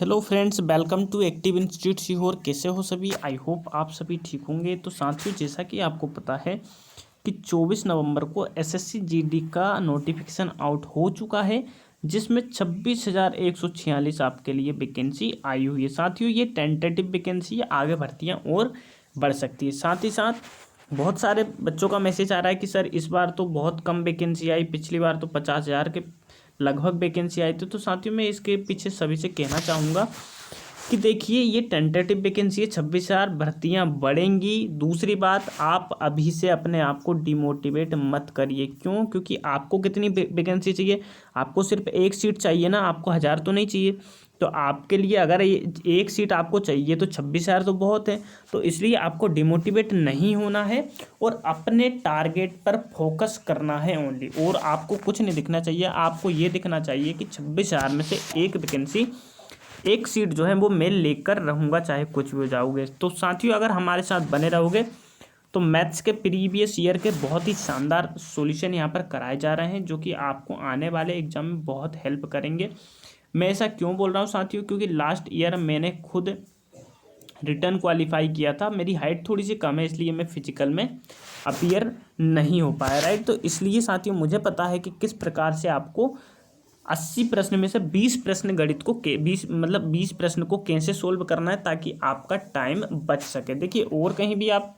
Hello friends, welcome to active institute Sehore. कैसे हो सभी? आई होप आप सभी ठीक होंगे। तो साथियों, जैसा कि आपको पता है कि 24 नवंबर को एसएससी जीडी का नोटिफिकेशन आउट हो चुका है, जिसमें 26,146 आपके लिए वैकेंसी आई हुई है। साथियों, ये टेंटेटिव वैकेंसी है, आगे भर्तियां और बढ़ सकती है। साथ ही साथ बहुत सारे बच्चों का मैसेज आ रहा है कि सर इस बार तो बहुत कम वैकेंसी आई, पिछली बार तो 50,000 के लगभग वैकेंसी आई थी। तो साथियों, मैं इसके पीछे सभी से कहना चाहूँगा कि देखिए, ये टेंटेटिव वैकेंसी है, 26,000 भर्तियाँ बढ़ेंगी। दूसरी बात, आप अभी से अपने आप को डिमोटिवेट मत करिए। क्यों? क्योंकि आपको कितनी वैकेंसी चाहिए? आपको सिर्फ एक सीट चाहिए ना, आपको 1,000 तो नहीं चाहिए। तो आपके लिए अगर ये एक सीट आपको चाहिए तो 26,000 तो बहुत है। तो इसलिए आपको डिमोटिवेट नहीं होना है और अपने टारगेट पर फोकस करना है ओनली। और आपको कुछ नहीं दिखना चाहिए, आपको ये दिखना चाहिए कि 26,000 में से एक वैकेंसी, एक सीट जो है वो मैं लेकर रहूँगा, चाहे कुछ भी हो जाओगे। तो साथियों, अगर हमारे साथ बने रहोगे तो मैथ्स के प्रीवियस ईयर के बहुत ही शानदार सॉल्यूशन यहाँ पर कराए जा रहे हैं, जो कि आपको आने वाले एग्जाम में बहुत हेल्प करेंगे। मैं ऐसा क्यों बोल रहा हूँ साथियों? क्योंकि लास्ट ईयर मैंने खुद रिटर्न क्वालिफाई किया था। मेरी हाइट थोड़ी सी कम है, इसलिए मैं फिजिकल में अपीयर नहीं हो पाया, राइट। तो इसलिए साथियों, मुझे पता है कि किस प्रकार से आपको 80 प्रश्न में से 20 प्रश्न गणित को 20 प्रश्न को कैसे सोल्व करना है, ताकि आपका टाइम बच सके। देखिए, और कहीं भी आप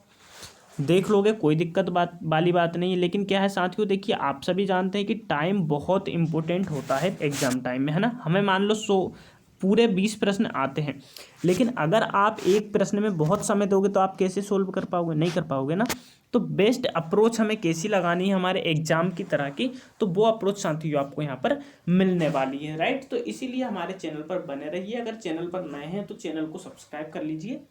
देख लोगे, कोई दिक्कत वाली बात नहीं है। लेकिन क्या है साथियों, देखिए, आप सभी जानते हैं कि टाइम बहुत इंपॉर्टेंट होता है एग्जाम टाइम में, है ना। हमें मान लो पूरे 20 प्रश्न आते हैं, लेकिन अगर आप एक प्रश्न में बहुत समय दोगे तो आप कैसे सोल्व कर पाओगे? नहीं कर पाओगे ना। तो बेस्ट अप्रोच हमें कैसी लगानी है हमारे एग्जाम की तरह की, तो वो अप्रोच साथियों आपको यहाँ पर मिलने वाली है, राइट। तो इसीलिए हमारे चैनल पर बने रहिए। अगर चैनल पर नए हैं तो चैनल को सब्सक्राइब कर लीजिए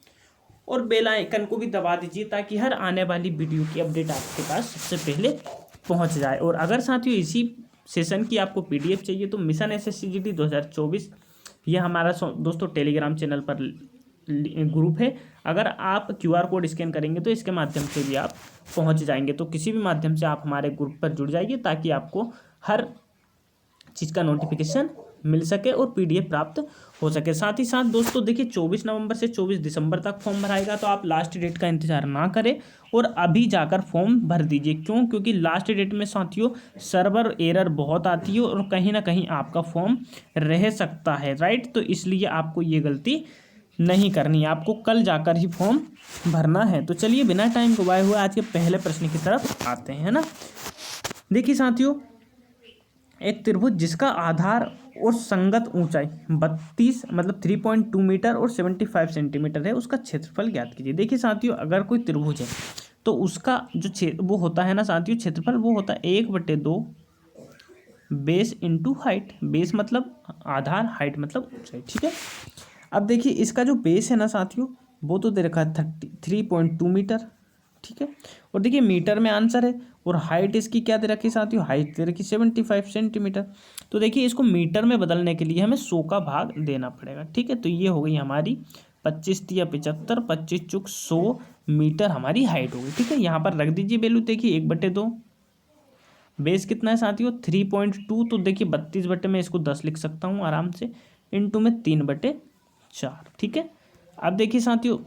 और बेल आइकन को भी दबा दीजिए, ताकि हर आने वाली वीडियो की अपडेट आपके पास सबसे पहले पहुंच जाए। और अगर साथियों इसी सेशन की आपको पीडीएफ चाहिए तो मिशन एसएससी जीडी 2024, ये हमारा दोस्तों टेलीग्राम चैनल पर ग्रुप है। अगर आप क्यूआर कोड स्कैन करेंगे तो इसके माध्यम से भी आप पहुंच जाएंगे। तो किसी भी माध्यम से आप हमारे ग्रुप पर जुड़ जाइए, ताकि आपको हर चीज़ का नोटिफिकेशन मिल सके और पीडीएफ प्राप्त हो सके। साथ ही साथ दोस्तों, देखिए, 24 नवंबर से 24 दिसंबर तक फॉर्म भराएगा, तो आप लास्ट डेट का इंतजार ना करें और अभी जाकर फॉर्म भर दीजिए। क्यों? क्योंकि लास्ट डेट में साथियों सर्वर एरर बहुत आती है और कहीं ना कहीं आपका फॉर्म रह सकता है, राइट। तो इसलिए आपको ये गलती नहीं करनी है, आपको कल जाकर ही फॉर्म भरना है। तो चलिए, बिना टाइम गवाए हुए आज के पहले प्रश्न की तरफ आते हैं, है ना। देखिए साथियों, एक त्रिभुज जिसका आधार और संगत ऊंचाई 3.2 मीटर और 75 सेंटीमीटर है, उसका क्षेत्रफल ज्ञात कीजिए। देखिए साथियों, अगर कोई त्रिभुज है तो उसका जो वो होता है ना साथियों, क्षेत्रफल वो होता है 1/2 बेस इंटू हाइट। बेस मतलब आधार, हाइट मतलब ऊंचाई, ठीक है। अब देखिए, इसका जो बेस है ना साथियों, वो तो दे रखा है 3.2 मीटर, ठीक है। और देखिए, मीटर में आंसर है और हाइट इसकी क्या दे रखी है साथियों? हाइट दे रखी 75 सेंटीमीटर। तो देखिए, इसको मीटर में बदलने के लिए हमें 100 का भाग देना पड़ेगा, ठीक है। तो ये हो गई हमारी 25 या 75, 25 चुक 100 मीटर हमारी हाइट हो गई, ठीक है। यहाँ पर रख दीजिए वैल्यू। देखिए, 1/2 बेस कितना है साथियों? 3.2। तो देखिए, 32 बटे में इसको 10 लिख सकता हूँ आराम से, इंटू में 3/4, ठीक है। अब देखिए साथियों,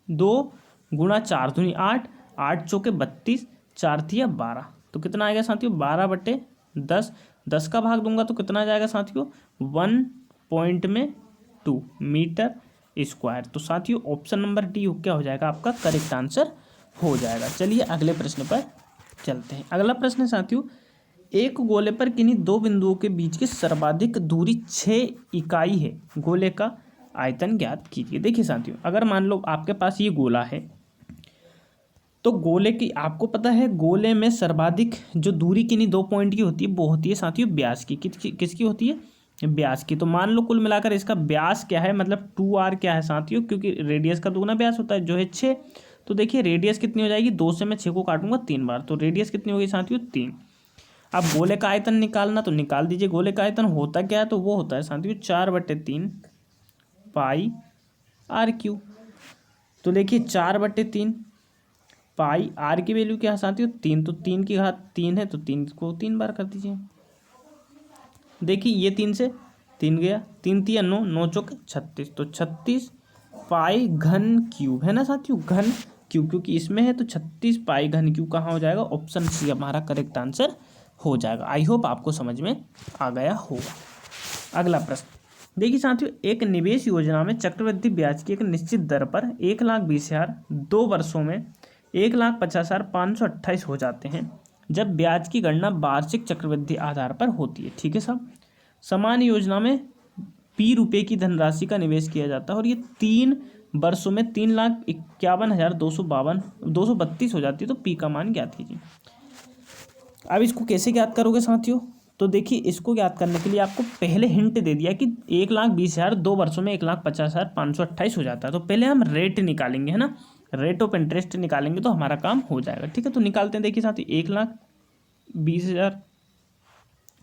2 × 4 = 8, 8 चौके 32, 4 तिया 12, तो कितना आएगा साथियों? 12/10। 10 का भाग दूंगा तो कितना आ जाएगा साथियों? 1.2 मीटर स्क्वायर। तो साथियों, ऑप्शन नंबर डी क्या हो जाएगा? आपका करेक्ट आंसर हो जाएगा। चलिए अगले प्रश्न पर चलते हैं। अगला प्रश्न है साथियों, एक गोले पर किन्हीं दो बिंदुओं के बीच की सर्वाधिक दूरी 6 इकाई है, गोले का आयतन ज्ञात कीजिए। देखिए साथियों, अगर मान लो आपके पास ये गोला है, तो गोले की आपको पता है, गोले में सर्वाधिक जो दूरी किन्हीं दो पॉइंट की होती है वो होती है साथियों व्यास की। किसकी होती है? व्यास की। तो मान लो कुल मिलाकर इसका व्यास क्या है, मतलब 2r क्या है साथियों, क्योंकि रेडियस का दुगना व्यास होता है जो है 6। तो देखिए, रेडियस कितनी हो जाएगी? 2 से मैं 6 को काटूंगा 3 बार, तो रेडियस कितनी होगी साथियों? 3। अब गोले का आयतन निकालना, तो निकाल दीजिए। गोले का आयतन होता क्या है? तो वो होता है साथियों 4/3 पाई r3। तो देखिए, 4/3 पाई आर की वैल्यू क्या है साथियों? 3। तो 3 की घात 3 है, तो 3 को 3 बार कर दीजिए। देखिए, ये 3 से 3 गया, 3 3 9, 9 चौके 36, तो 36 पाई घन क्यूब है ना साथियों, घन क्यूब, क्योंकि इसमें है तो 36 पाई घन क्यूब कहाँ हो जाएगा, ऑप्शन सी हमारा करेक्ट आंसर हो जाएगा। आई होप आपको समझ में आ गया होगा। अगला प्रश्न देखिए साथियों, एक निवेश योजना में चक्रवृद्धि ब्याज की एक निश्चित दर पर 1,20,000 2 वर्षों में 1,50,528 हो जाते हैं जब ब्याज की गणना वार्षिक चक्रवृद्धि आधार पर होती है। ठीक है साहब, समान योजना में पी रुपये की धनराशि का निवेश किया जाता है और ये 3 वर्षों में 3,51,232 हो जाती है, तो पी का मान ज्ञात कीजिए। अब इसको कैसे ज्ञात करोगे साथियों, तो देखिए इसको ज्ञात करने के लिए आपको पहले हिंट दे दिया कि 1,20,000 2 वर्षों में 1,50,528 हो जाता है, तो पहले हम रेट निकालेंगे है ना, रेट ऑफ इंटरेस्ट निकालेंगे तो हमारा काम हो जाएगा। ठीक है, तो निकालते हैं। देखिए साथियों 1,20,000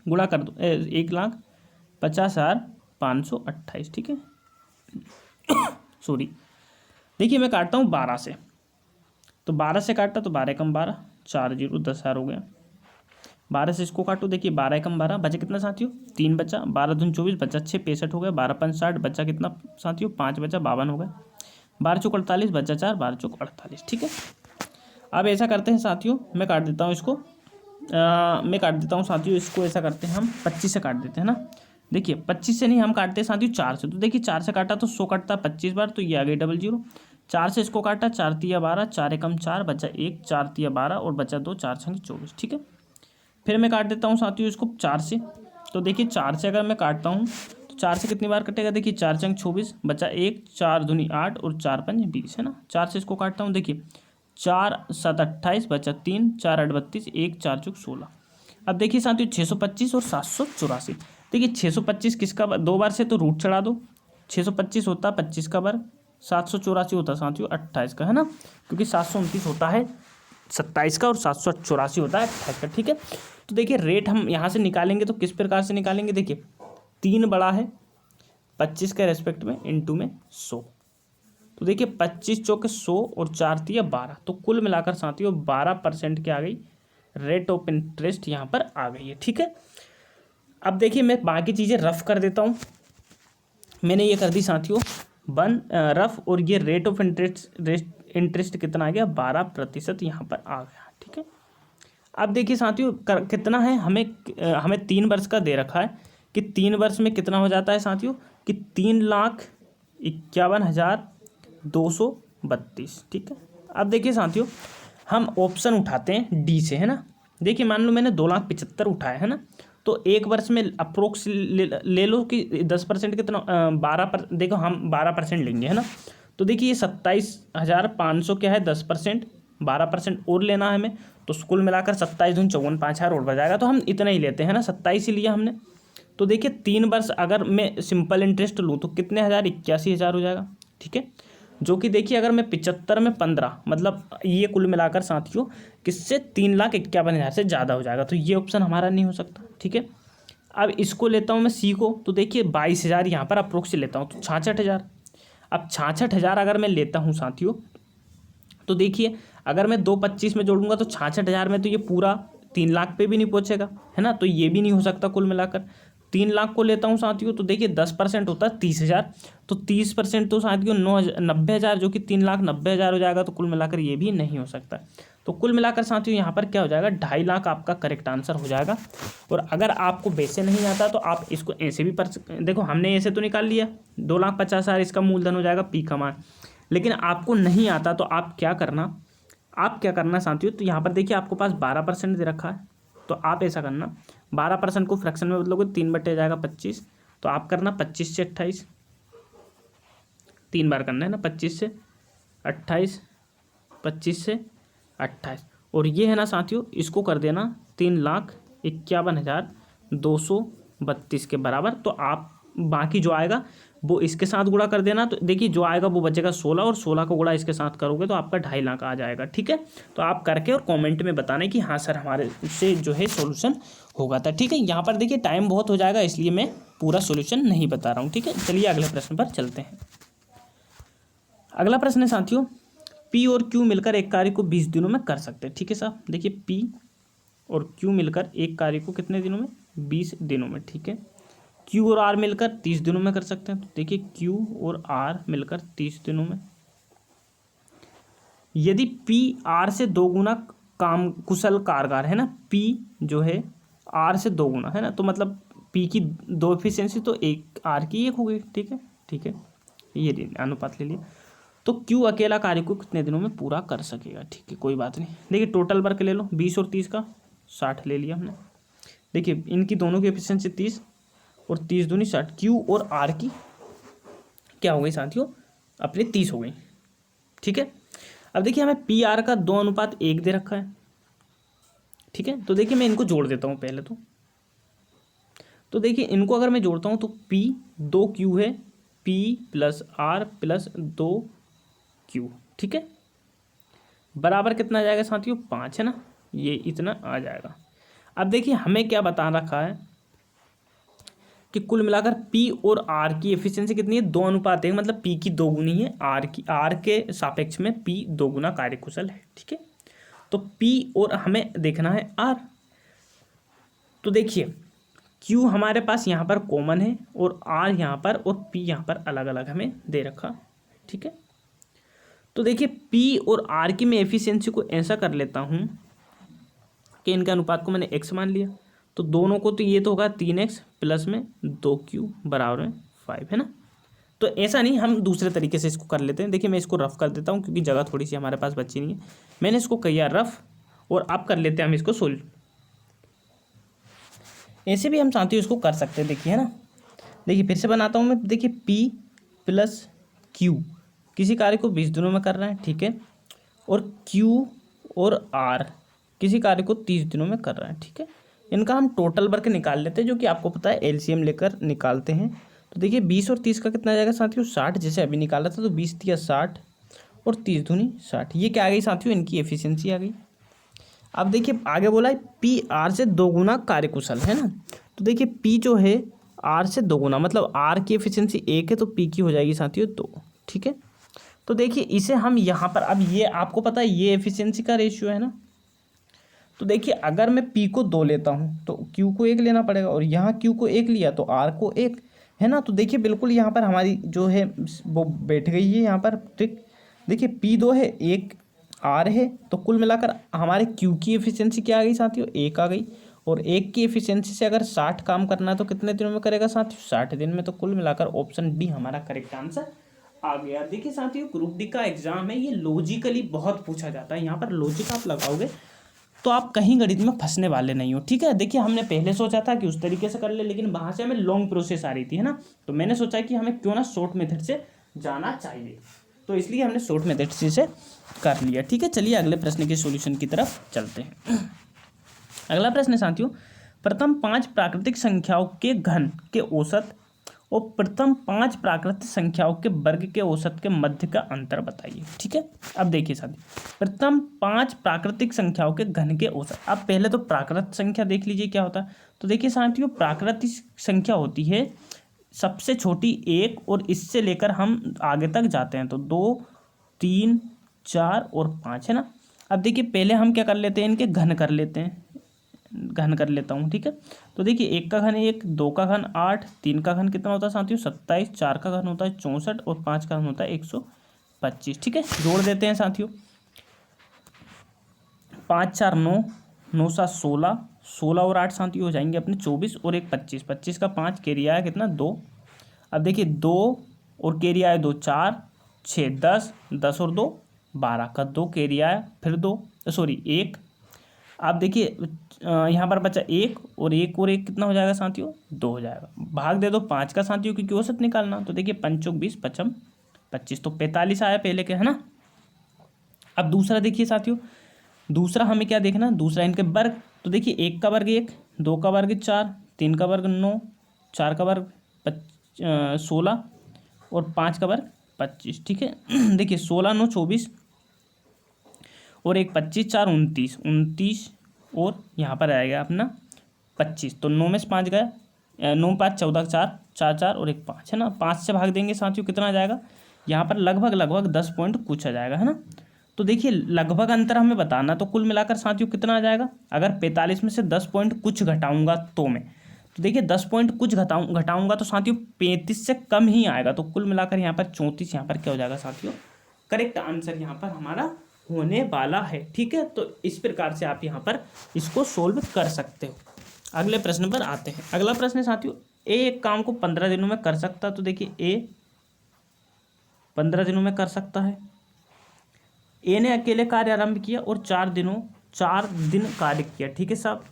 गुणा कर दो 1,50,528। ठीक है सॉरी, देखिए मैं काटता हूँ 12 से, तो 12 से काटा तो 12 कम 12 4 0 10,000 हो गया। 12 से इसको काटो, देखिए 12 कम 12 बचा कितना साथियों, 3 बचा, 12 दूनी 24 बचा 6 65 हो गया, 12 5 60 बचा कितना साथियों 5 बचा 52 हो गया, 12 चौक 48 बचा 4 12 चौक 48। ठीक है, अब ऐसा करते हैं साथियों, मैं काट देता हूँ इसको, मैं काट देता हूँ साथियों इसको, ऐसा करते हैं हम 25 से काट देते हैं ना। देखिए 25 से नहीं हम काटते हैं साथियों 4 से, तो देखिए 4 से काटा तो 100 कटता 25 बार, तो ये आ गई 00। 4 से इसको काटा 4 तिया 12 4 एकम 4 बचा 1 4 तिया 12 और बचा 2 4 छंग 24। ठीक है, फिर मैं काट देता हूँ साथियों इसको 4 से, तो देखिए 4 से अगर मैं काटता हूँ तो 4 से कितनी बार कटेगा, देखिए 4 छंग 24 बचा 1 4 दूनी 8 और 4 पंज 20 है ना। 4 से इसको काटता हूँ, देखिए 4 7 28 बचा 3 4 8 32 1 4 चौक 16। अब देखिए साथियों 625 और 784, देखिए 625 किसका दो बार से तो रूट चढ़ा दो, 625 होता 25 का वर्ग, 784 होता साथियों 28 का है ना, क्योंकि 729 होता है 27 का और 784 होता है 28 का। ठीक है, तो देखिए रेट हम यहाँ से निकालेंगे तो किस प्रकार से निकालेंगे, देखिए 3 बड़ा है 25 के रेस्पेक्ट में इंटू में 100, तो देखिए 25 चौके 100 और 4 तिया 12, तो कुल मिलाकर साथियों 12% की आ गई रेट ऑफ इंटरेस्ट यहाँ पर आ गई है। ठीक है, अब देखिए मैं बाकी चीज़ें रफ कर देता हूँ, मैंने ये कर दी साथियों रफ, और ये रेट ऑफ इंटरेस्ट कितना आ गया 12% यहाँ पर आ गया। ठीक है, अब देखिए साथियों कितना है, हमें 3 वर्ष का दे रखा है कि 3 वर्ष में कितना हो जाता है साथियों कि 3,51,232। ठीक है, अब देखिए साथियों हम ऑप्शन उठाते हैं डी से है ना। देखिए मान लो मैंने 2,75,000 उठाया है ना, तो एक वर्ष में अप्रोक्स ले लो कि 10% कितना 12 देखो हम 12% लेंगे है ना, तो देखिए ये 27,500 क्या है 10%, 12% और लेना है हमें, तो कुल मिलाकर 27 दूनी 54 5,000 और बढ़ जाएगा, तो हम इतना ही लेते हैं ना 27 ही लिया हमने। तो देखिए 3 वर्ष अगर मैं सिंपल इंटरेस्ट लूँ तो कितने हज़ार 81,000 हो जाएगा। ठीक है, जो कि देखिए अगर मैं 75 में 15 मतलब ये कुल मिलाकर साथियों किससे 3,51,000 से ज़्यादा हो जाएगा, तो ये ऑप्शन हमारा नहीं हो सकता। ठीक है, अब इसको लेता हूँ मैं सी को, तो देखिए 22,000 यहाँ पर अप्रोक्स लेता हूँ तो 66,000। अब 66,000 अगर मैं लेता हूँ साथियों, तो देखिए अगर मैं 2,25 में जोड़ूंगा तो 66,000 में तो ये पूरा 3 लाख पे भी नहीं पहुँचेगा है ना, तो ये भी नहीं हो सकता कुल मिलाकर। 3 लाख को लेता हूँ साथियों, तो देखिए 10% होता है 30,000, तो 30% तो साथियों 90,000 जो कि 3,90,000 हो जाएगा, तो कुल मिलाकर ये भी नहीं हो सकता। तो कुल मिलाकर साथियों यहाँ पर क्या हो जाएगा 2.5 लाख आपका करेक्ट आंसर हो जाएगा। और अगर आपको वैसे नहीं आता तो आप इसको ऐसे भी देखो हमने ऐसे तो निकाल लिया 2,50,000 इसका मूलधन हो जाएगा पी का मान, लेकिन आपको नहीं आता तो आप क्या करना साथियों, तो यहाँ पर देखिए आपको पास 12% दे रखा है, तो आप ऐसा करना 12% को फ्रैक्शन में बदलोगे 3 बटे जाएगा 25, तो आप करना 25 से 28 3 बार करना है ना, 25 से 28 25 से 28, और ये है ना साथियों इसको कर देना 3,51,232 के बराबर, तो आप बाकी जो आएगा वो इसके साथ गुणा कर देना, तो देखिए जो आएगा वो बचेगा 16 और 16 को गुणा इसके साथ करोगे तो आपका 2.5 लाख आ जाएगा। ठीक है, तो आप करके और कमेंट में बताना कि हाँ सर हमारे से जो है सॉल्यूशन होगा था। ठीक है, यहाँ पर देखिए टाइम बहुत हो जाएगा इसलिए मैं पूरा सॉल्यूशन नहीं बता रहा हूँ। ठीक है, चलिए अगले प्रश्न पर चलते हैं। अगला प्रश्न है साथियों, पी और क्यू मिलकर एक कार्य को 20 दिनों में कर सकते हैं। ठीक है साहब, देखिए पी और क्यू मिलकर एक कार्य को कितने दिनों में 20 दिनों में। ठीक है, क्यू और आर मिलकर 30 दिनों में कर सकते हैं। तो देखिए क्यू और आर मिलकर 30 दिनों में। यदि पी आर से 2 गुना काम कुशल कामगार है ना, पी जो है आर से 2 गुना है ना, तो मतलब पी की 2 एफिशिएंसी तो एक आर की 1 हो गई। ठीक है, ठीक है, ये अनुपात ले लिया। तो क्यू अकेला कार्य को कितने दिनों में पूरा कर सकेगा। ठीक है, कोई बात नहीं। देखिए टोटल वर्क ले लो, 20 और 30 का 60 ले लिया हमने। देखिए इनकी दोनों की एफिशिएंसी 30 और 30 दूनी 60, क्यू और आर की क्या हो गई साथियों, अपने 30 हो गई। ठीक है, अब देखिए हमें पी आर का 2:1 दे रखा है। ठीक है, तो देखिए मैं इनको जोड़ देता हूँ पहले तो देखिए इनको अगर मैं जोड़ता हूँ तो पी 2 क्यू है, P plus R plus 2 Q. ठीक है, बराबर कितना आ जाएगा साथियों, 5 है ना, ये इतना आ जाएगा। अब देखिए हमें क्या बता रखा है कि कुल मिलाकर पी और आर की एफिशिएंसी कितनी है, 2:1, मतलब पी की 2 गुनी है, आर के सापेक्ष में पी 2 गुना कार्यकुशल है। ठीक है, तो पी और हमें देखना है आर। तो देखिए क्यू हमारे पास यहाँ पर कॉमन है और आर यहाँ पर और पी यहाँ पर अलग अलग हमें दे रखा। ठीक है, तो देखिए पी और आर की मैं एफिशिएंसी को ऐसा कर लेता हूँ कि इनके अनुपात को मैंने एक्स मान लिया, तो दोनों को तो ये तो होगा 3x प्लस में 2q बराबर में 5 है ना। तो ऐसा नहीं, हम दूसरे तरीके से इसको कर लेते हैं। देखिए मैं इसको रफ कर देता हूँ क्योंकि जगह थोड़ी सी हमारे पास बची नहीं है। मैंने इसको किया रफ और अब कर लेते हैं हम इसको सोल्व। ऐसे भी हम साथियों इसको कर सकते हैं, देखिए है ना। देखिए फिर से बनाता हूँ मैं। देखिए p प्लस q किसी कार्य को 20 दिनों में कर रहे हैं। ठीक है, और q और r किसी कार्य को 30 दिनों में कर रहे हैं। ठीक है, इनका हम टोटल वर्क निकाल लेते हैं, जो कि आपको पता है एलसीएम लेकर निकालते हैं। तो देखिए 20 और 30 का कितना आ जाएगा साथियों, 60, जैसे अभी निकाला था। तो 20 तिया 60 और 30 दूनी 60, ये क्या आ गई साथियों, इनकी एफिशिएंसी आ गई। अब देखिए आगे बोला है पी आर से 2 गुना कार्यकुशल है ना। तो देखिए पी जो है आर से 2 गुना, मतलब आर की एफिशिएंसी 1 है तो पी की हो जाएगी साथियों 2। ठीक है, तो देखिए इसे हम यहाँ पर, अब ये आपको पता है ये एफिशिएंसी का रेशियो है ना। तो देखिए अगर मैं P को 2 लेता हूँ तो Q को 1 लेना पड़ेगा, और यहाँ Q को 1 लिया तो R को 1 है ना। तो देखिए बिल्कुल यहाँ पर हमारी जो है वो बैठ गई है यहाँ पर। ठीक, देखिए P 2 है, 1 R है, तो कुल मिलाकर हमारे Q की एफिशिएंसी क्या आ गई साथियों, 1 आ गई। और 1 की एफिशिएंसी से अगर 60 काम करना है तो कितने दिनों में करेगा साथियों, 60 दिन में। तो कुल मिलाकर ऑप्शन डी हमारा करेक्ट आंसर आ गया। देखिए साथियों ग्रुप डी का एग्जाम है, ये लॉजिकली बहुत पूछा जाता है। यहाँ पर लॉजिक आप लगाओगे तो आप कहीं गणित में फंसने वाले नहीं हो। ठीक है, देखिए हमने पहले सोचा था कि उस तरीके से कर ले, लेकिन वहाँ से हमें लॉन्ग प्रोसेस आ रही थी है ना। तो मैंने सोचा कि हमें क्यों ना शॉर्ट मेथड से जाना चाहिए, तो इसलिए हमने शॉर्ट मेथड से कर लिया। ठीक है, चलिए अगले प्रश्न के सॉल्यूशन की तरफ चलते हैं। अगला प्रश्न है साथियों, प्रथम 5 प्राकृतिक संख्याओं के घन के औसत और प्रथम 5 प्राकृतिक संख्याओं के वर्ग के औसत के मध्य का अंतर बताइए। ठीक है, अब देखिए साथी, प्रथम 5 प्राकृतिक संख्याओं के घन के औसत। अब पहले तो प्राकृतिक संख्या देख लीजिए क्या होता है। तो देखिए साथियों प्राकृतिक संख्या होती है सबसे छोटी 1 और इससे लेकर हम आगे तक जाते हैं तो 2, 3, 4 और 5 है ना। अब देखिए पहले हम क्या कर लेते हैं, इनके घन कर लेते हैं, घन कर लेता हूँ। ठीक है, तो देखिए 1 का घन 1, 2 का घन 8, 3 का घन कितना होता है साथियों 27, 4 का घन होता है 64 और 5 का घन होता है 125। ठीक है, जोड़ देते हैं साथियों, 5 4 9, 9 7 16, 16 और 8 साथियों हो जाएंगे अपने 24 और 1 25, 25 का 5 कैरी आया कितना 2। अब देखिए 2 और कैरी आया 2 4 6 10, 10 और 2 12 का 2 कैरी आया फिर 2 सॉरी 1। आप देखिए यहाँ पर बचा 1 और 1 कितना हो जाएगा साथियों 2 हो जाएगा। भाग दे दो 5 का साथियों, क्योंकि औसत निकालना। तो देखिए 5 चौक 20, 5 25, तो 45 आया पहले के है ना। अब दूसरा देखिए साथियों, दूसरा हमें क्या देखना, दूसरा इनके वर्ग। तो देखिए 1 का वर्ग 1, 2 का वर्ग 4, 3 का वर्ग 9, 4 का वर्ग 16 और 5 का वर्ग 25। ठीक है, देखिए 16 9 24 और 1 25, 4 29, 29 और यहाँ पर आएगा अपना 25। तो 9 में से 5 गया, 9 5 14, 4 4 4 और 1 5 है ना। 5 से भाग देंगे साथियों कितना आ जाएगा, यहाँ पर लगभग 10 पॉइंट कुछ आ जाएगा है ना। तो देखिए लगभग अंतर हमें बताना, तो कुल मिलाकर साथियों कितना आ जाएगा, अगर 45 में से 10 पॉइंट कुछ घटाऊंगा तो मैं, तो देखिए 10 पॉइंट कुछ घटाऊंगा तो साथियों 35 से कम ही आएगा। तो कुल मिलाकर यहाँ पर 34 यहाँ पर क्या हो जाएगा साथियों, करेक्ट आंसर यहाँ पर हमारा होने वाला है। ठीक है, तो इस प्रकार से आप यहाँ पर इसको सोल्व कर सकते हो। अगले प्रश्न पर आते हैं। अगला प्रश्न है साथियों, ए एक काम को 15 दिनों में कर सकता है। तो देखिए ए 15 दिनों में कर सकता है। ए ने अकेले कार्य आरंभ किया और 4 दिन कार्य किया। ठीक है साहब।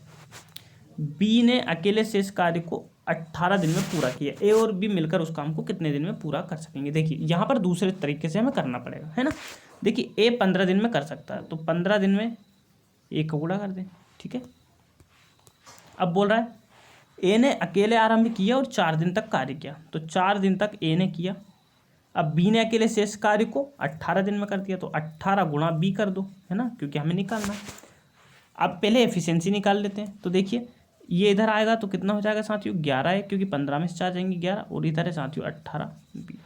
बी ने अकेले शेष कार्य को 18 दिन में पूरा किया। ए और बी मिलकर उस काम को कितने दिन में पूरा कर सकेंगे। देखिए यहाँ पर दूसरे तरीके से हमें करना पड़ेगा, है ना। देखिए ए 15 दिन में कर सकता है, तो 15 दिन में एक का गुणा कर दें। ठीक है, अब बोल रहा है ए ने अकेले आरंभ किया और 4 दिन तक कार्य किया। तो 4 दिन तक ए ने किया। अब बी ने अकेले शेष कार्य को 18 दिन में कर दिया। तो 18 गुणा बी कर दो, है ना, क्योंकि हमें निकालना है। अब पहले एफिशिएंसी निकाल लेते हैं। तो देखिए ये इधर आएगा तो कितना हो जाएगा साथियों, 11 है, क्योंकि 15 में से 4 जाएंगे 11, और इधर है साथियों 18 बी।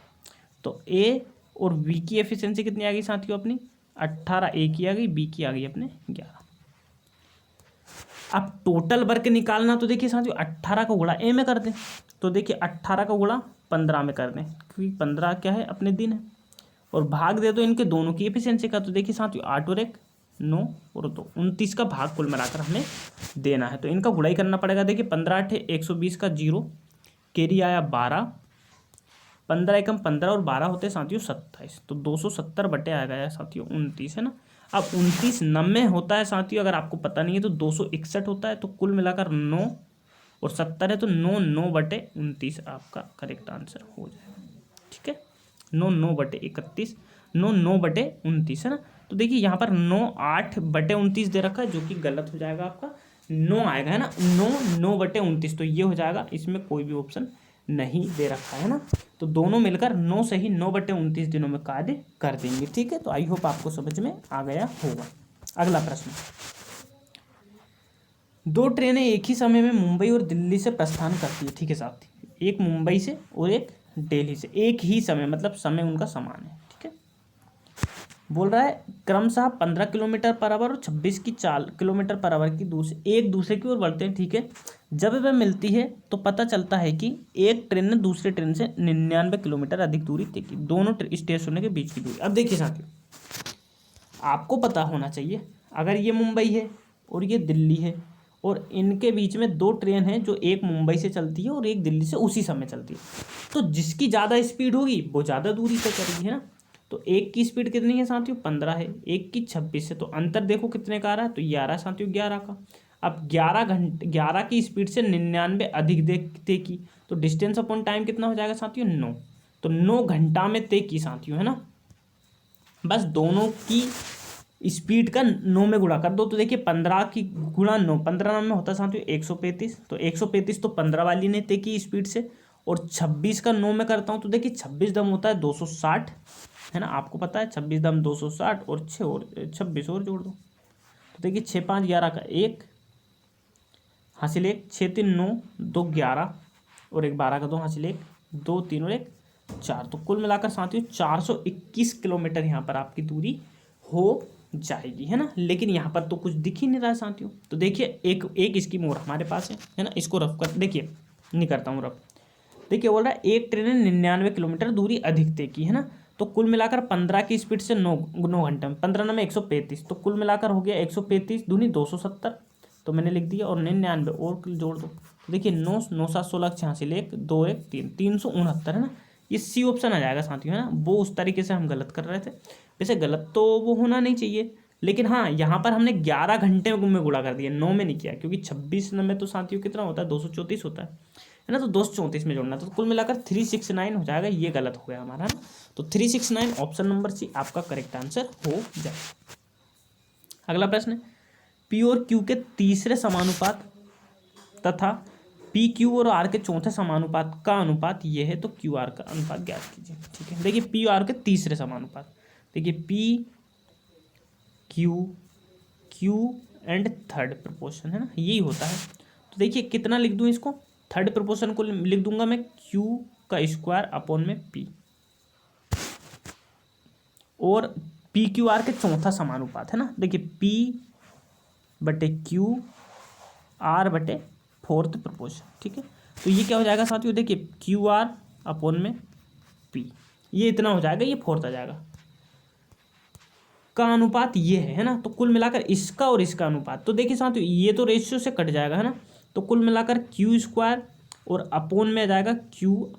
तो ए और बी की एफिशिएंसी कितनी आ गई साथियों अपनी, 18 ए की आ गई, बी की आ गई अपने 11। अब टोटल वर्क निकालना, तो देखिए साथियों 18 का गुणा ए में कर दें। तो देखिए 18 का गुणा 15 में कर दें, क्योंकि 15 क्या है अपने दिन है, और भाग दे दो इनके दोनों की एफिशिएंसी का। तो देखिए साथियों 8 और 1 9 और 2 29 का भाग कुल मिलाकर हमें देना है। तो इनका गुणाई करना पड़ेगा। देखिए 15 8 120 का 0 कैरी आया 12, 15 एकम 15 और 12 होते हैं साथियों 27। तो 270 बटे आ गया साथियों 29, है ना। अब 29 90 होता है साथियों, अगर आपको पता नहीं है तो 261 होता है। तो कुल मिलाकर 9 और 70 है, तो 9 9 बटे 29 आपका करेक्ट आंसर हो जाएगा। ठीक है, 9 9 बटे 31, 9 9 बटे 29, है ना। तो देखिए यहाँ पर 9 8 बटे 29 दे रखा है, जो कि गलत हो जाएगा, आपका 9 आएगा, है ना। 9 9 बटे 29, तो ये हो जाएगा, इसमें कोई भी ऑप्शन नहीं दे रखा है ना। तो दोनों मिलकर 9 से ही 9 बटे 29 दिनों में कार्य कर देंगे। ठीक है, तो आई होप आपको समझ में आ गया होगा। अगला प्रश्न, 2 ट्रेनें एक ही समय में मुंबई और दिल्ली से प्रस्थान करती है। ठीक है साथी, एक मुंबई से और एक दिल्ली से, एक ही समय, मतलब समय उनका समान है। ठीक है, बोल रहा है क्रमशः 15 किलोमीटर पर आवर और 26 की 4 किलोमीटर पर आवर की दूर से एक दूसरे की ओर बढ़ते हैं। ठीक है, जब वह मिलती है तो पता चलता है कि एक ट्रेन ने दूसरे ट्रेन से 99 किलोमीटर अधिक दूरी तय की, दोनों स्टेशनों के बीच की दूरी। अब देखिए साथियों, आपको पता होना चाहिए, अगर ये मुंबई है और ये दिल्ली है, और इनके बीच में 2 ट्रेन हैं, जो एक मुंबई से चलती है और एक दिल्ली से उसी समय चलती है, तो जिसकी ज़्यादा स्पीड होगी वो ज़्यादा दूरी तय करेगी, है ना। तो एक की स्पीड कितनी है साथियों, 15 है, एक की 26 है। तो अंतर देखो कितने का आ रहा है, तो 11 साथियों 11 का। अब 11 की स्पीड से 99 अधिक तय की, तो डिस्टेंस अपॉन टाइम कितना हो जाएगा साथियों, 9। तो 9 घंटा में तय की साथियों, है ना। बस दोनों की स्पीड का 9 में गुणा कर दो। तो देखिए 15 की गुणा 9, 15 9 में होता है साथियों 135। तो 135 तो 15 वाली ने तय की स्पीड से, और 26 का 9 में करता हूँ तो देखिए 26 दम होता है 260, है ना। आपको पता है 26 दम 260, और 6 और 26 और जोड़ दो। तो देखिए 6 5 11 का 1 हासिल 1, 6 3 9 2 11, और 1 12 का 2 हासिल 1 2 3 और 1 4। तो कुल मिलाकर साथियों 421 किलोमीटर यहाँ पर आपकी दूरी हो जाएगी, है ना। लेकिन यहाँ पर तो कुछ दिख ही नहीं रहा है साथियों। तो देखिए एक इसकी मोड़ हमारे पास है ना, इसको रफ कर देखिए, नहीं करता हूँ रफ। देखिए बोल रहा है एक ट्रेन ने 99 किलोमीटर दूरी अधिक तय की, है ना। तो कुल मिलाकर 15 की स्पीड से 9 घंटे में 15 में 135, तो कुल मिलाकर हो गया 135 दूनी 270। तो मैंने लिख दिया, और 99 और जोड़ दो। तो देखिए 9 9 7 16 86 1 2 1 3 369, है ना। ये सी ऑप्शन आ जाएगा साथियों, है ना। वो उस तरीके से हम गलत कर रहे थे, वैसे गलत तो वो होना नहीं चाहिए, लेकिन हाँ यहाँ पर हमने 11 घंटे में गुणा कर दिया, 9 में नहीं किया, क्योंकि 26 में तो साथियों कितना होता है 234 होता है ना। तो 234 में जोड़ना, तो कुल मिलाकर 369 हो जाएगा। ये गलत हो गया हमारा, है ना। तो 369 ऑप्शन नंबर सी आपका करेक्ट आंसर हो जाए। अगला प्रश्न, पी और क्यू के तीसरे समानुपात तथा पी क्यू और आर के चौथे समानुपात का अनुपात ये है, तो क्यू आर का अनुपात ज्ञात कीजिए। ठीक है, देखिए पी आर के तीसरे समानुपात, देखिए P Q and third proportion, है ना, यही होता है। तो देखिए कितना लिख दूं इसको, थर्ड प्रपोर्शन को लिख दूंगा मैं क्यू का स्क्वायर अपॉन में पी, और पी क्यू आर के चौथा समानुपात, है ना। देखिए पी बटे क्यू, आर बटे फोर्थ प्रपोर्शन, ठीक है। तो ये क्या हो जाएगा साथियों, देखिए क्यू आर अपॉन में पी, ये इतना हो जाएगा, ये फोर्थ आ जाएगा का अनुपात ये है ना। तो कुल मिलाकर इसका और इसका अनुपात, तो देखिए साथियों ये तो रेशियो से कट जाएगा है ना। तो कुल मिलाकर क्यू स्क्वायर और अपोन में आ जाएगा क्यू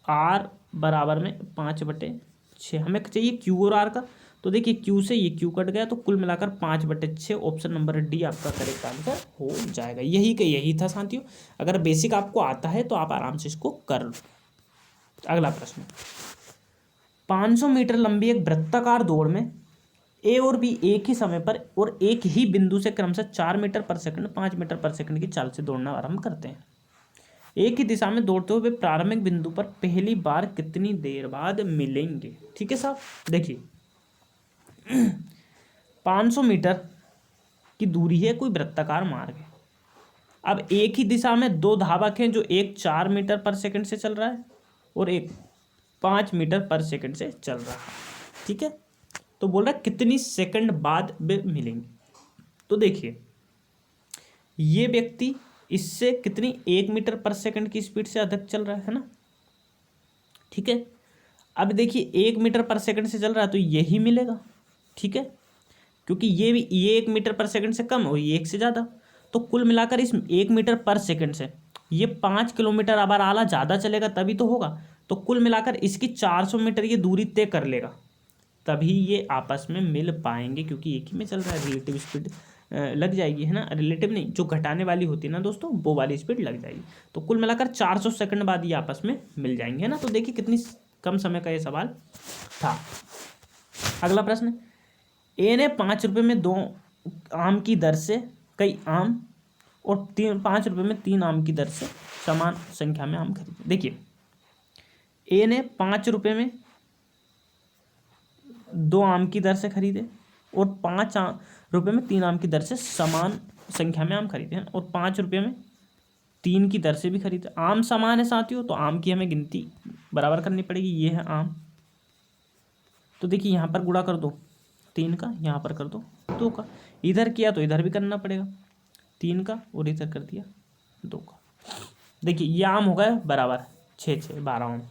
आर बराबर में 5/6। हमें चाहिए क्यू और आर का, तो देखिए क्यू से ये क्यू कट गया, तो कुल मिलाकर 5/6। ऑप्शन नंबर डी आपका करेक्ट आंसर हो जाएगा। यही था साथियों। अगर बेसिक आपको आता है तो आप आराम से इसको कर लो। अगला प्रश्न, 500 मीटर लंबी एक वृत्ताकार दौड़ में ए और बी एक ही समय पर और एक ही बिंदु से क्रमशः 4 मीटर पर सेकंड 5 मीटर पर सेकंड की चाल से दौड़ना आरंभ करते हैं। एक ही दिशा में दौड़ते हुए प्रारंभिक बिंदु पर पहली बार कितनी देर बाद मिलेंगे। ठीक है साहब, देखिए 500 मीटर की दूरी है, कोई वृत्ताकार मार्ग है। अब एक ही दिशा में दो धावक हैं, जो एक 4 मीटर पर सेकंड से चल रहा है और एक 5 मीटर पर सेकंड से चल रहा है। ठीक है, तो बोल रहा है कितनी सेकंड बाद वे मिलेंगे। तो देखिए ये व्यक्ति इससे कितनी 1 मीटर पर सेकंड की स्पीड से अधिक चल रहा है ना। ठीक है, अब देखिए 1 मीटर पर सेकंड से चल रहा है तो यही मिलेगा। ठीक है, क्योंकि ये 1 मीटर पर सेकंड से कम और ये 1 से ज़्यादा, तो कुल मिलाकर इस 1 मीटर पर सेकंड से ये 5 किलोमीटर अगर आला ज़्यादा चलेगा तभी तो होगा। तो कुल मिलाकर इसकी 400 मीटर ये दूरी तय कर लेगा, तभी ये आपस में मिल पाएंगे, क्योंकि एक ही में चल रहा है। रिलेटिव स्पीड लग जाएगी है ना, रिलेटिव नहीं, जो घटाने वाली होती है ना दोस्तों, वो वाली स्पीड लग जाएगी। तो कुल मिलाकर 400 सेकंड बाद ये आपस में मिल जाएंगे है ना। तो देखिए कितनी कम समय का ये सवाल था। अगला प्रश्न, ए ने 5 रुपये में 2 आम की दर से कई आम और 5 रुपये में 3 आम की दर से समान संख्या में आम खरीदे। देखिए ए ने 5 रुपये में 2 आम की दर से खरीदे और 5 रुपये में 3 आम की दर से समान संख्या में आम खरीदे हैं, और 5 रुपये में 3 की दर से भी खरीदे। आम समान है साथियों, तो आम की हमें गिनती बराबर करनी पड़ेगी। ये है आम, तो देखिए यहाँ पर गुणा कर दो 3 का, यहाँ पर कर दो 2 का, इधर किया तो इधर भी करना पड़ेगा 3 का, और इधर कर दिया 2 का। देखिए ये आम हो गया बराबर 6 12 आम।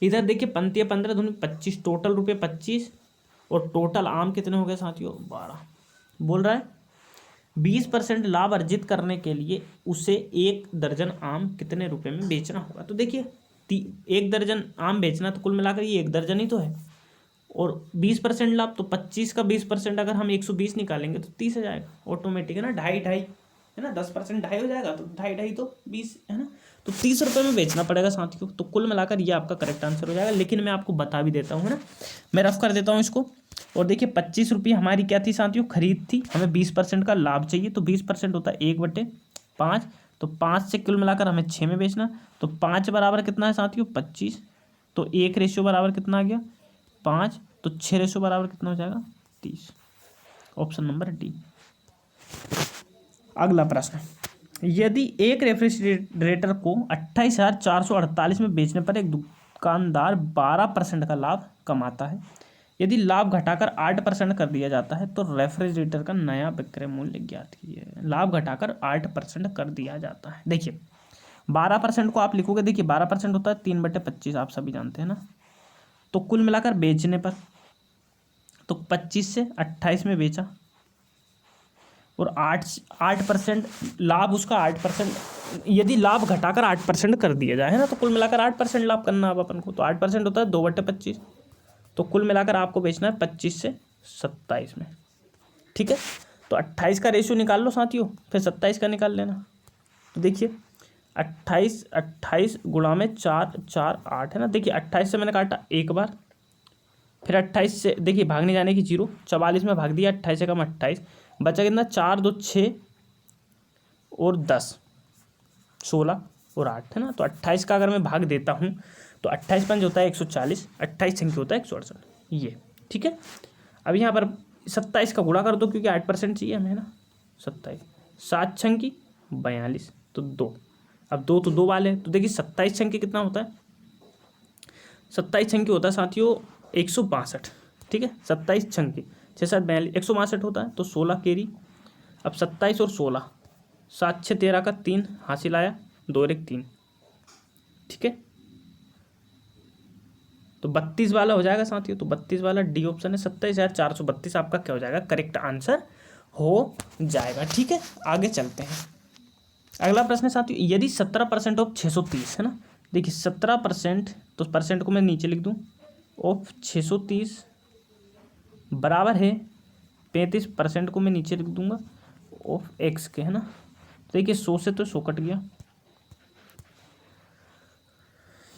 इधर देखिए पंक्तियाँ 15 दूनी 25, टोटल रुपये 25 और टोटल आम कितने हो गए साथियों 12। बोल रहा है 20% लाभ अर्जित करने के लिए उसे 1 दर्जन आम कितने रुपए में बेचना होगा। तो देखिए 1 दर्जन आम बेचना, तो कुल मिलाकर ये 1 दर्जन ही तो है, और 20% लाभ, तो 25 का 20% अगर हम 120 निकालेंगे तो 30 आ जाएगा ऑटोमेटिक है ना। 2.5 है ना, 10% 2.5 हो जाएगा, तो 2.5 तो 20 है ना। तो 30 रुपये में बेचना पड़ेगा साथियों। तो कुल मिलाकर ये आपका करेक्ट आंसर हो जाएगा। लेकिन मैं आपको बता भी देता हूँ है ना, मैं रफ कर देता हूँ इसको। और देखिए 25 रुपये हमारी क्या थी साथियों, खरीद थी, हमें 20% का लाभ चाहिए, तो 20% होता है 1/5, तो 5 से कुल मिलाकर हमें 6 में बेचना। तो 5 बराबर कितना है साथियों 25, तो 1 रेशियो बराबर कितना आ गया 5, तो 6 रेशियो बराबर कितना हो जाएगा 30। Option number D. अगला प्रश्न, यदि एक रेफ्रिजरेटर को 28,448 में बेचने पर एक दुकानदार 12% का लाभ कमाता है, यदि लाभ घटाकर 8% कर दिया जाता है तो रेफ्रिजरेटर का नया विक्रय मूल्य ज्ञात कीजिए। लाभ घटाकर 8% कर दिया जाता है। देखिए 12% को आप लिखोगे, देखिए 12% होता है 3/25, आप सभी जानते हैं ना। तो कुल मिलाकर बेचने पर तो 25 से 28 में बेचा और 8% लाभ, उसका 8%, यदि लाभ घटाकर 8% कर दिया जाए है ना, तो कुल मिलाकर 8% लाभ करना अब अपन को, तो 8% होता है 2/25, तो कुल मिलाकर आपको बेचना है 25 से 27 में। ठीक है, तो 28 का रेशियो निकाल लो साथियों, फिर 27 का निकाल लेना। तो देखिए 28 गुणा में 4 4 8 है ना। देखिए 28 से मैंने काटा एक बार, फिर 28 से देखिए भागने जाने की 0, 44 में भाग दिया, 28 से कम 28, बचा कितना 4 2 6 और 10 16 और 8 है ना। तो 28 का अगर मैं भाग देता हूँ तो 28 पंच होता है 140, 28 संख्या होता है 168, ये ठीक है। अब यहाँ पर 27 का गुणा कर दो, क्योंकि 8% चाहिए हमें है ना। 27 7 छंकी 42, तो 2, अब 2 तो 2 वाले, तो देखिए 27 छंकी कितना होता है, 27 छंकी होता है साथियों 162। ठीक है, 27 छंकी 6 7 42 162 होता है, तो 16 कैरी। अब 27 और 16 7 6 13 का 3 हासिल आया, 2 और 1 3, ठीक है। तो 32 वाला हो जाएगा साथियों, तो 32 वाला डी ऑप्शन है, 27,432 आपका क्या हो जाएगा, करेक्ट आंसर हो जाएगा, ठीक है। आगे चलते हैं, अगला प्रश्न है साथियों, यदि 17% ऑफ 630 है ना, देखिए 17%, तो परसेंट को मैं नीचे लिख दूं, ऑफ 630 बराबर है 35%, को मैं नीचे लिख दूंगा ऑफ एक्स के, है ना। देखिए 100 से तो 100 कट गया,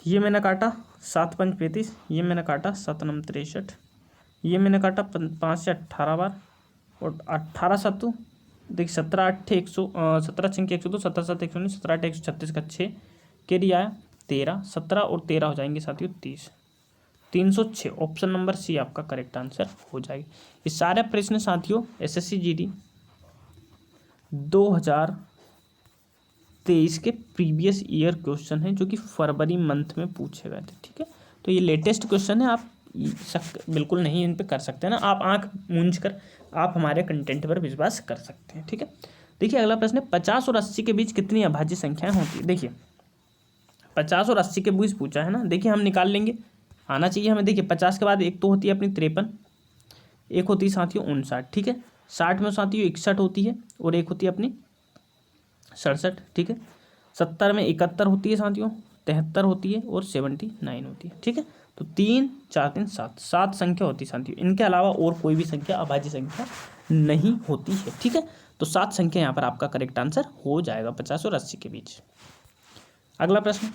ये मैंने काटा 7 5 35, ये मैंने काटा 7 9 63, ये मैंने काटा 5 से 18 बार, और 18 7 देखिए 17 8 100, 17 6 102, 17 7 119, 17 8 136 का 6 कैरी आया 13, 17 और 13 हो जाएंगे साथियों 30, 306, ऑप्शन नंबर सी आपका करेक्ट आंसर हो जाएगी। ये सारे प्रश्न साथियों एसएससी जीडी 2023 के प्रीवियस ईयर क्वेश्चन है, जो कि फरवरी मंथ में पूछे गए थे, ठीक है। तो ये लेटेस्ट क्वेश्चन है, आप बिल्कुल नहीं इन पे कर सकते ना, आप आंख मूंझ कर आप हमारे कंटेंट पर विश्वास कर सकते हैं, ठीक है। देखिए अगला प्रश्न है, 50 और 80 के बीच कितनी अभाज्य संख्याएं होती है। देखिए 50 और 80 के बीच पूछा है ना, देखिए हम निकाल लेंगे, आना चाहिए हमें। देखिए 50 के बाद एक तो होती है अपनी 53, एक होती है साथियों 59, ठीक है। 60 में साथियों 61 होती है, और एक होती है अपनी 67, ठीक है। 70 में 71 होती है साथियों, 73 होती है, और 79 होती है, ठीक है। तो 3 4 3 7 7 संख्या होती है साथियों, इनके अलावा और कोई भी संख्या अभाज्य संख्या नहीं होती है, ठीक है। तो 7 संख्या यहाँ पर आपका करेक्ट आंसर हो जाएगा 50 और 80 के बीच। अगला प्रश्न,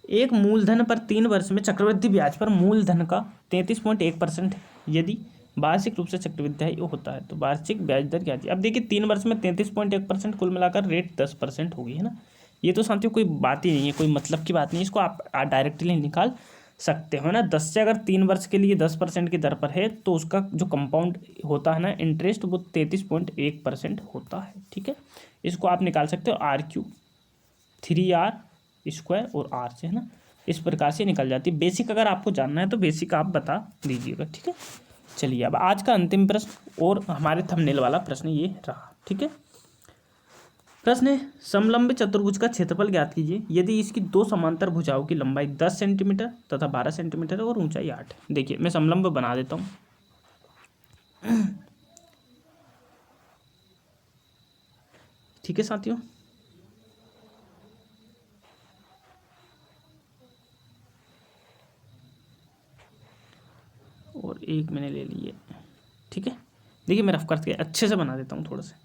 एक मूलधन पर 3 वर्ष में चक्रवृद्धि ब्याज पर मूलधन का 33.1% यदि वार्षिक रूप से चक्रवृद्धि होता है तो वार्षिक ब्याज दर क्या थी। अब देखिए 3 वर्ष में 33.1%, कुल मिलाकर रेट 10% होगी, है ना। ये तो साथियों कोई बात ही नहीं है, कोई मतलब की बात नहीं है, इसको आप डायरेक्टली निकाल सकते हो ना। 10 से अगर 3 वर्ष के लिए 10% की दर पर है तो उसका जो कंपाउंड होता है ना इंटरेस्ट, वो 33.1% होता है, ठीक है। इसको आप निकाल सकते हो RQ 3R स्क्वायर और R से, है ना, इस प्रकार से निकल जाती है। बेसिक अगर आपको जानना है तो बेसिक आप बता दीजिएगा, ठीक है। चलिए अब आज का अंतिम प्रश्न और हमारे थंबनेल वाला प्रश्न ये रहा, ठीक है। प्रश्न है, समलंब चतुर्भुज का क्षेत्रफल ज्ञात कीजिए यदि इसकी 2 समांतर भुजाओं की लंबाई 10 सेंटीमीटर तथा 12 सेंटीमीटर और ऊंचाई 8। देखिए मैं समलंब बना देता हूँ, ठीक है साथियों। और एक मैंने ले लिए, ठीक है। देखिए मैं रफ करके अच्छे से बना देता हूँ थोड़ा सा,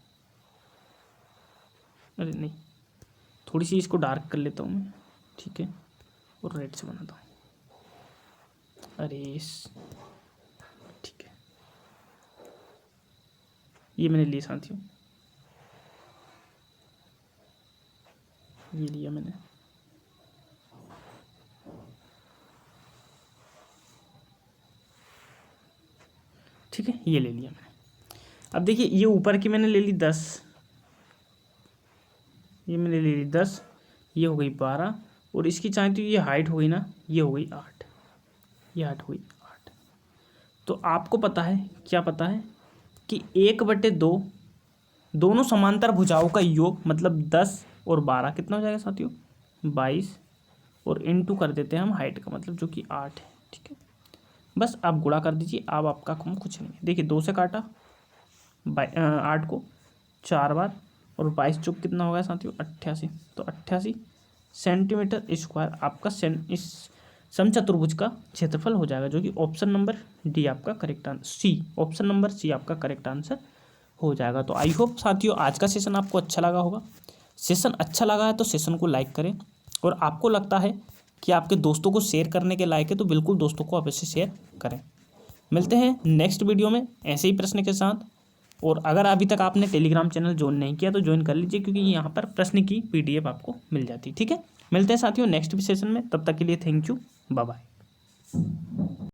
अरे नहीं, थोड़ी सी इसको डार्क कर लेता हूँ मैं, ठीक है, और रेड से बनाता हूँ, अरे ठीक है, ये मैंने लिए साथियों, ये लिया मैंने, ठीक है, ये ले लिया मैंने। अब देखिए ये ऊपर की मैंने ले ली 10, ये मैंने ले ली 10, ये हो गई 12, और इसकी चाहे तो ये हाइट हो गई ना, ये हो गई 8, ये हाइट हुई 8। तो आपको पता है, क्या पता है कि 1/2 दोनों समांतर भुजाओं का योग मतलब 10 और 12 कितना हो जाएगा साथियों, 22, और इनटू कर देते हैं हम हाइट का मतलब जो कि 8 है, ठीक है। बस आप गुणा कर दीजिए, अब आपका कम कुछ नहीं है। देखिए 2 से काटा 8 को 4 बार, और 22 चौक कितना होगा साथियों 88, तो 88 सेंटीमीटर स्क्वायर आपका इस समचतुर्भुज का क्षेत्रफल हो जाएगा, जो कि ऑप्शन नंबर डी आपका correct answer, C option number C आपका करेक्ट आंसर हो जाएगा। तो आई होप साथियों आज का सेशन आपको अच्छा लगा होगा। सेशन अच्छा लगा है तो सेशन को लाइक करें, और आपको लगता है कि आपके दोस्तों को शेयर करने के लायक है तो बिल्कुल दोस्तों को अवश्य शेयर करें। मिलते हैं नेक्स्ट वीडियो में ऐसे ही प्रश्न के साथ, और अगर अभी तक आपने टेलीग्राम चैनल ज्वाइन नहीं किया तो ज्वाइन कर लीजिए, क्योंकि यहाँ पर प्रश्न की PDF आपको मिल जाती है, ठीक है। मिलते हैं साथियों नेक्स्ट सेशन में, तब तक के लिए थैंक यू, बाय बाय।